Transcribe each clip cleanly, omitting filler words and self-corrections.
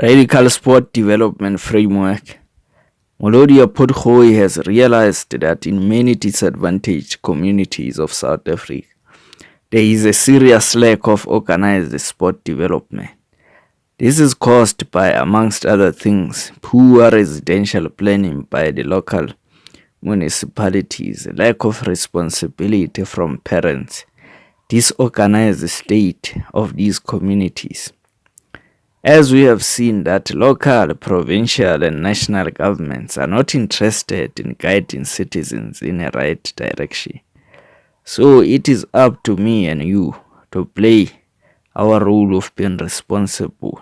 Radical Sport Development Framework. Molodia Podgoy has realized that in many disadvantaged communities of South Africa, there is a serious lack of organized sport development. This is caused by, amongst other things, poor residential planning by the local municipalities, lack of responsibility from parents, disorganized state of these communities. As we have seen that local, provincial and national governments are not interested in guiding citizens in a right direction. So it is up to me and you to play our role of being responsible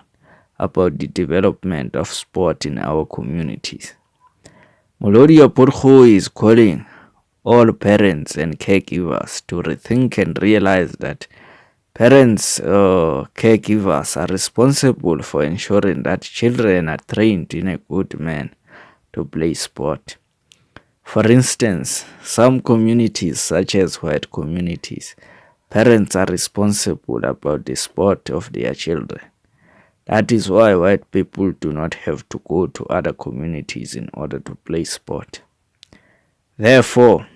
about the development of sport in our communities. Molodia Podgoy is calling all parents and caregivers to rethink and realize that parents or caregivers are responsible for ensuring that children are trained in a good manner to play sport. For instance, some communities such as white communities, parents are responsible about the sport of their children. That is why white people do not have to go to other communities in order to play sport. Therefore,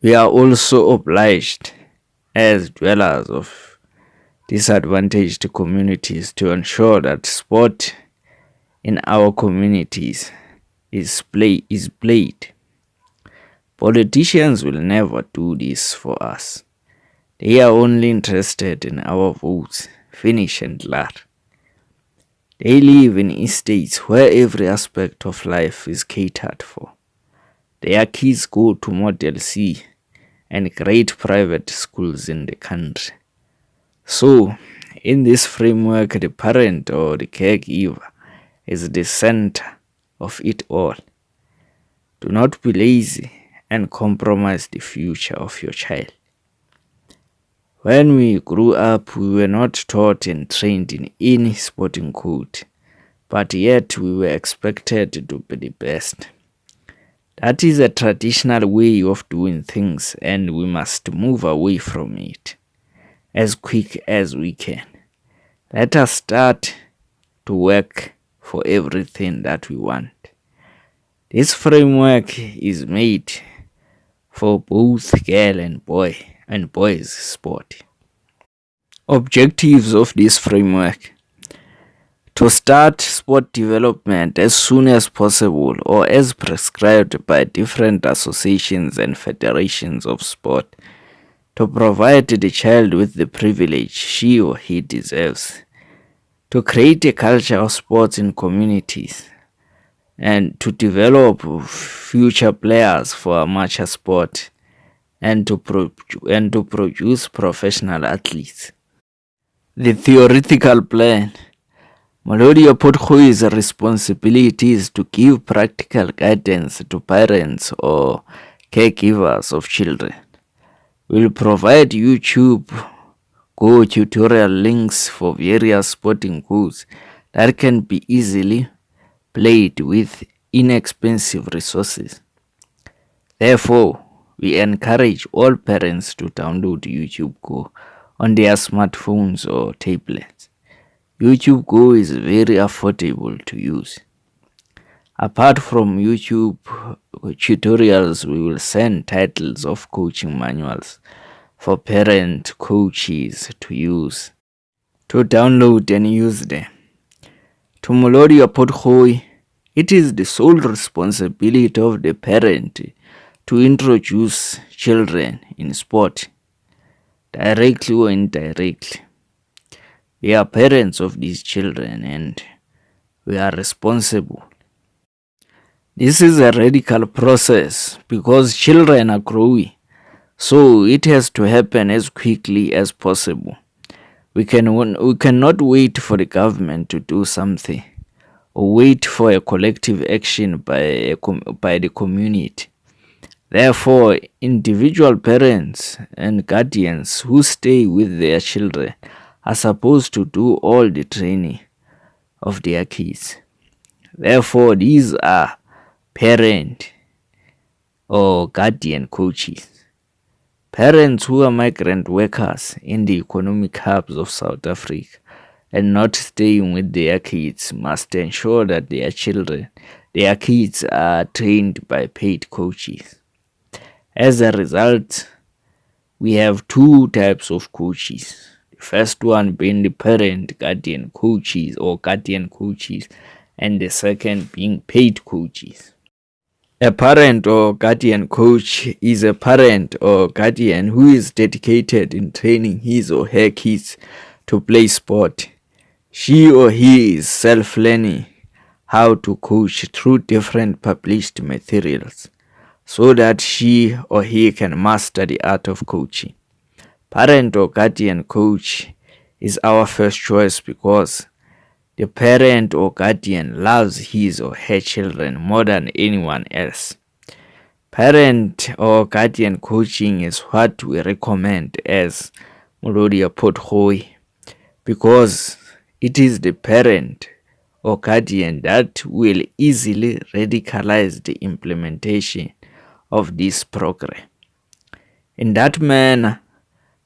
we are also obliged as dwellers of disadvantaged communities to ensure that sport in our communities is played. Politicians will never do this for us. They are only interested in our votes, finish and glad. They live in estates where every aspect of life is catered for. Their kids go to Model C and great private schools in the country. So, in this framework, the parent or the caregiver is the center of it all. Do not be lazy and compromise the future of your child. When we grew up, we were not taught and trained in any sporting code, but yet we were expected to be the best. That is a traditional way of doing things, and we must move away from it as quick as we can. Let us start to work for everything that we want. This framework is made for both girl and boys sport. Objectives of this framework: to start sport development as soon as possible or as prescribed by different associations and federations of sport, to provide the child with the privilege she or he deserves, to create a culture of sports in communities, and to develop future players for amateur sport, and to produce professional athletes. The theoretical plan: Molodia Podgoy's responsibility is to give practical guidance to parents or caregivers of children. We'll provide YouTube Go tutorial links for various sporting codes that can be easily played with inexpensive resources. Therefore, we encourage all parents to download YouTube Go on their smartphones or tablets. YouTube Go is very affordable to use. Apart from YouTube tutorials, we will send titles of coaching manuals for parent coaches to use, to download and use them. To Molodia Podgoy, it is the sole responsibility of the parent to introduce children in sport, directly or indirectly. We are parents of these children and we are responsible. This is a radical process because children are growing, so it has to happen as quickly as possible. We cannot wait for the government to do something or wait for a collective action by the community. Therefore, individual parents and guardians who stay with their children are supposed to do all the training of their kids. Therefore, these are parent or guardian coaches. Parents who are migrant workers in the economic hubs of South Africa and not staying with their kids must ensure that their kids are trained by paid coaches. As a result, we have two types of coaches. The first one being the parent guardian coaches or guardian coaches, and the second being paid coaches. A parent or guardian coach is a parent or guardian who is dedicated in training his or her kids to play sport. She or he is self-learning how to coach through different published materials so that she or he can master the art of coaching. Parent or guardian coach is our first choice because the parent or guardian loves his or her children more than anyone else. Parent or guardian coaching is what we recommend as Molodia Pothoy because it is the parent or guardian that will easily radicalize the implementation of this program. In that manner,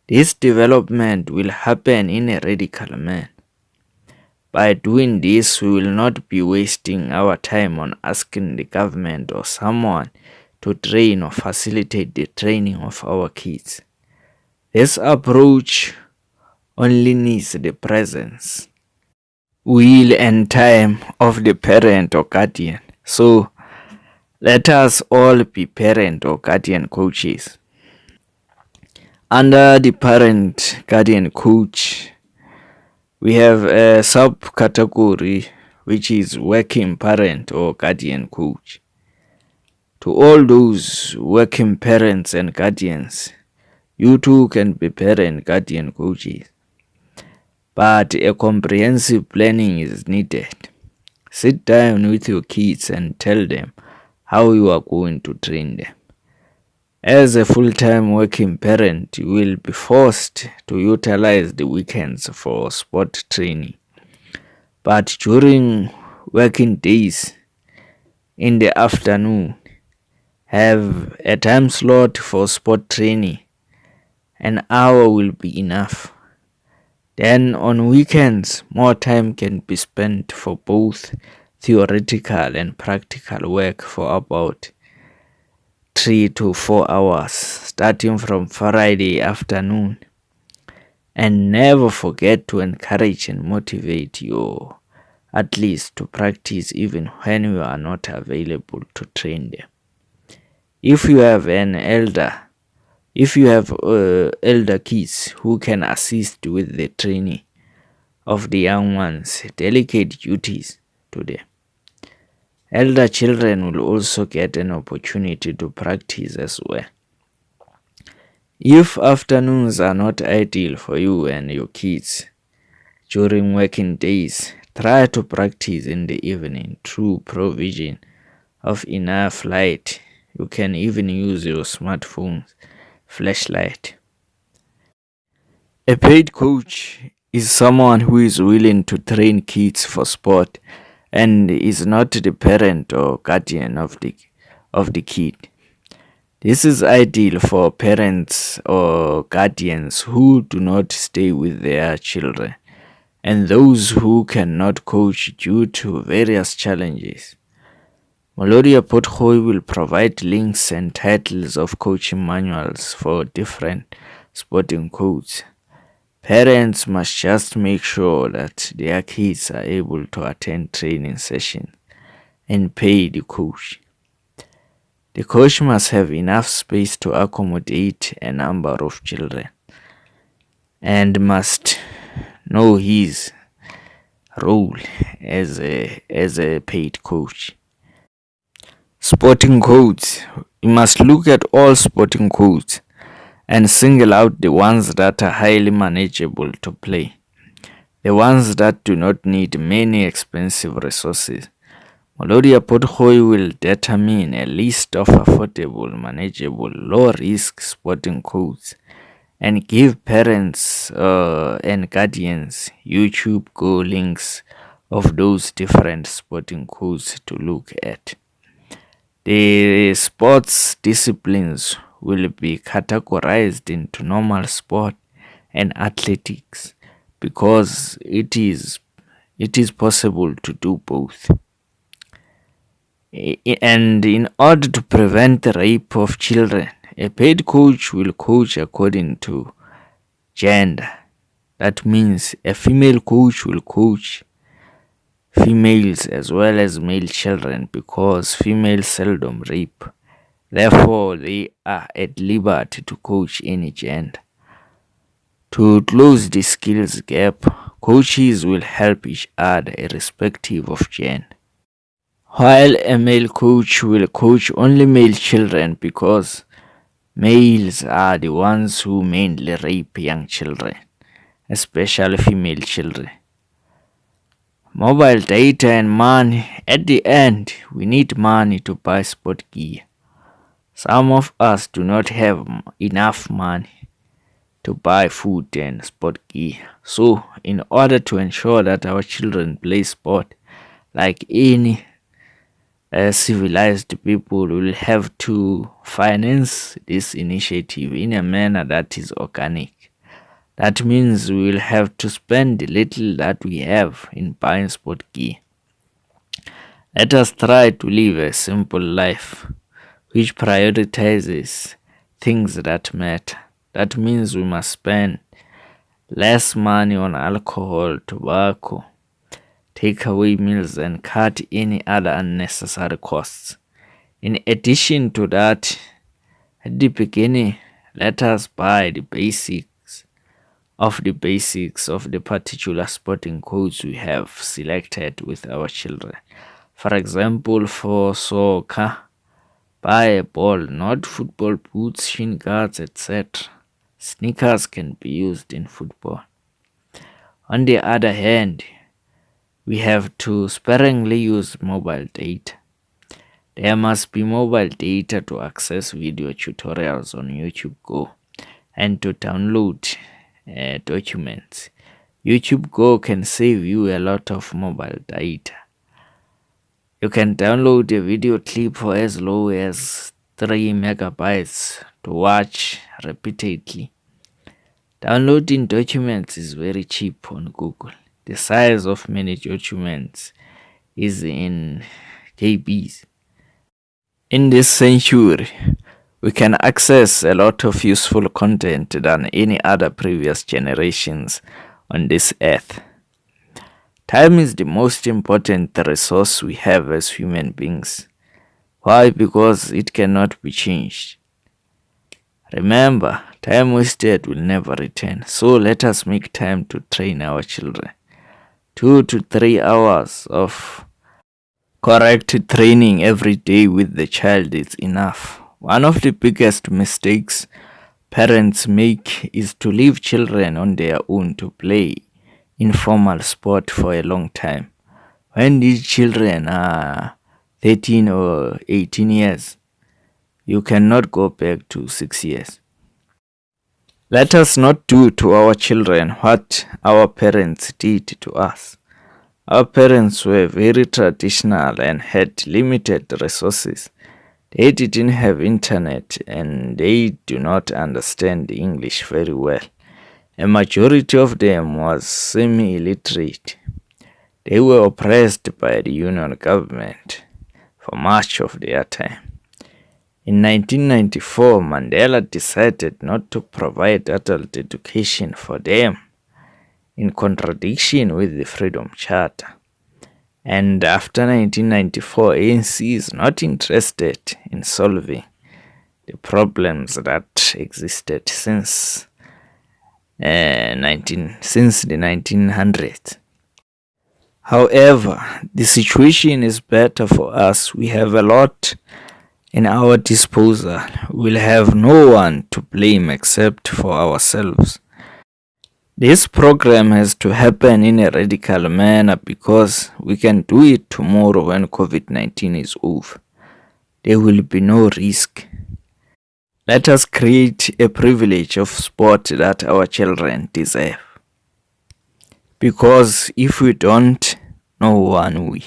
this development will happen in a radical manner. By doing this, we will not be wasting our time on asking the government or someone to train or facilitate the training of our kids. This approach only needs the presence, will, and time of the parent or guardian. So, let us all be parent or guardian coaches. Under the parent guardian coach, we have a subcategory which is working parent or guardian coach. To all those working parents and guardians, you too can be parent guardian coaches. But a comprehensive planning is needed. Sit down with your kids and tell them how you are going to train them. As a full-time working parent, you will be forced to utilize the weekends for sport training. But during working days, in the afternoon, have a time slot for sport training. An hour will be enough. Then on weekends, more time can be spent for both theoretical and practical work for about 3 to 4 hours, starting from Friday afternoon. And never forget to encourage and motivate your athletes to practice even when you are not available to train them. If you have elder kids who can assist with the training of the young ones, delegate duties to them. Elder children will also get an opportunity to practice as well. If afternoons are not ideal for you and your kids during working days, try to practice in the evening through provision of enough light. You can even use your smartphone's flashlight. A paid coach is someone who is willing to train kids for sport and is not the parent or guardian of the kid. This is ideal for parents or guardians who do not stay with their children and those who cannot coach due to various challenges. Molodia Pothoy will provide links and titles of coaching manuals for different sporting codes. Parents must just make sure that their kids are able to attend training sessions and pay the coach. The coach must have enough space to accommodate a number of children and must know his role as a paid coach. Sporting codes. You must look at all sporting codes and single out the ones that are highly manageable to play, the ones that do not need many expensive resources. Molodia Pothoy will determine a list of affordable, manageable, low-risk sporting codes and give parents and guardians YouTube Go links of those different sporting codes to look at. The sports disciplines will be categorized into normal sport and athletics because it is possible to do both. And in order to prevent the rape of children, a paid coach will coach according to gender. That means a female coach will coach females as well as male children, because females seldom rape. Therefore, they are at liberty to coach any gender. To close the skills gap, coaches will help each other irrespective of gender. While a male coach will coach only male children, because males are the ones who mainly rape young children, especially female children. Mobile data and money. At the end, we need money to buy sport gear. Some of us do not have enough money to buy food and sport gear. So, in order to ensure that our children play sport like any civilized people, will have to finance this initiative in a manner that is organic. That means we will have to spend the little that we have in buying sport gear. Let us try to live a simple life which prioritizes things that matter. That means we must spend less money on alcohol, tobacco, takeaway meals, and cut any other unnecessary costs. In addition to that, at the beginning, let us buy the basics of the particular sporting codes we have selected with our children. For example, for soccer, buy a ball, not football boots, shin guards, etc. Sneakers can be used in football. On the other hand, we have to sparingly use mobile data. There must be mobile data to access video tutorials on YouTube Go and to download documents. YouTube Go can save you a lot of mobile data. You can download a video clip for as low as 3 megabytes to watch repeatedly. Downloading documents is very cheap on Google. The size of many documents is in KBs. In this century, we can access a lot of useful content than any other previous generations on this earth. Time is the most important resource we have as human beings. Why? Because it cannot be changed. Remember, time wasted will never return. So let us make time to train our children. 2 to 3 hours of correct training every day with the child is enough. One of the biggest mistakes parents make is to leave children on their own to play informal sport for a long time. When these children are 13 or 18 years, you cannot go back to 6 years. Let us not do to our children what our parents did to us. Our parents were very traditional and had limited resources. They didn't have internet and they do not understand English very well. A majority of them was semi-illiterate. They were oppressed by the Union government for much of their time. In 1994, Mandela decided not to provide adult education for them, in contradiction with the Freedom Charter. And after 1994, ANC is not interested in solving the problems that existed since the 1900s. However, the situation is better for us. We have a lot in our disposal. We'll have no one to blame except for ourselves. This program has to happen in a radical manner because we can do it tomorrow when COVID-19 is over. There will be no risk. Let us create a privilege of sport that our children deserve. Because if we don't, no one will.